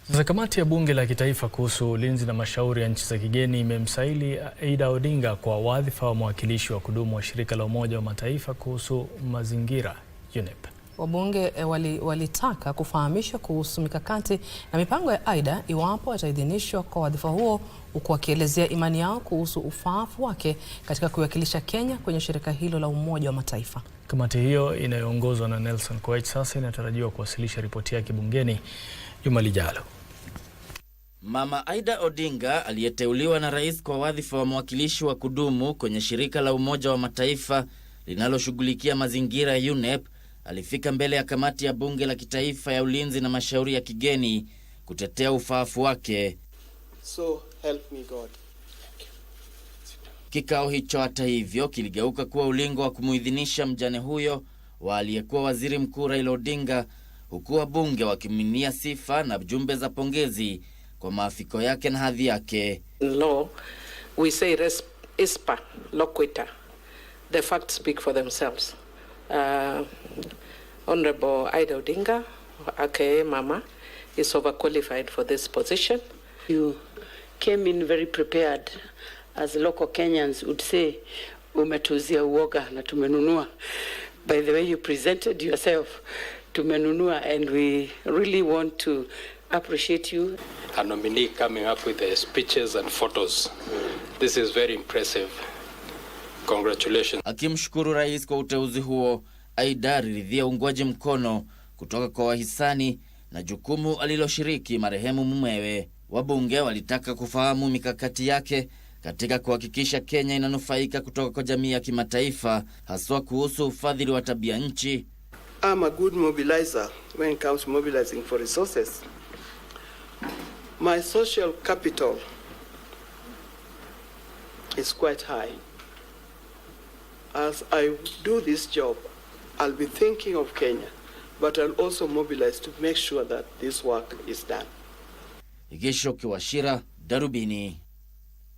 Sasa kamati ya bunge la kitaifa kuhusu ulinzi na mashauri ya nchi za kigeni imemsaili Aida Odinga kwa wadhifa wa mwakilishi wa kudumu wa shirika la Umoja wa Mataifa kuhusu mazingira UNEP. Wabunge walitaka kufahamishwa kuhusu mikakati na mipango ya Aida iwapo ataidhinishwa kwa wadhifa huo, huku wakielezea imani yao kuhusu ufaafu wake katika kuwakilisha Kenya kwenye shirika hilo la Umoja wa Mataifa. Kamati hiyo inayoongozwa na Nelson Koech sasa inatarajiwa kuwasilisha ripoti yake bungeni juma lijalo. Mama Aida Odinga aliyeteuliwa na rais kwa wadhifa wa mwakilishi wa kudumu kwenye shirika la Umoja wa Mataifa linaloshughulikia mazingira UNEP alifika mbele ya kamati ya bunge la kitaifa ya ulinzi na mashauri ya kigeni kutetea ufaafu wake. So help me God. Kikao hicho hata hivyo kiligeuka kuwa ulingo wa kumuidhinisha mjane huyo wa aliyekuwa waziri mkuu Raila Odinga, huku wabunge wakiminia sifa na jumbe za pongezi kwa maafiko yake na hadhi yake. In law, we say res ispa loquita. The facts speak for themselves. Honorable Aida Odinga, aka Mama, is overqualified for this position. You came in very prepared, as local Kenyans would say, umetuzia uoga na tumenunua. By the way you presented yourself, tumenunua, and we really want to appreciate you. A nominee coming up with the speeches and photos. This is very impressive. Congratulations. Akimshukuru rais kwa uteuzi huo, Aida aliridhia uungwaji mkono kutoka kwa wahisani na jukumu aliloshiriki marehemu mumewe. Wabunge walitaka kufahamu mikakati yake katika kuhakikisha Kenya inanufaika kutoka kwa jamii ya kimataifa, haswa kuhusu ufadhili wa tabia nchi. I'm a good mobilizer when it comes to mobilizing for resources. My social capital is quite high. As I do this job, I'll be thinking of Kenya, but I'll also mobilize to make sure that this work is done. Igisho Kiwashira, Darubini.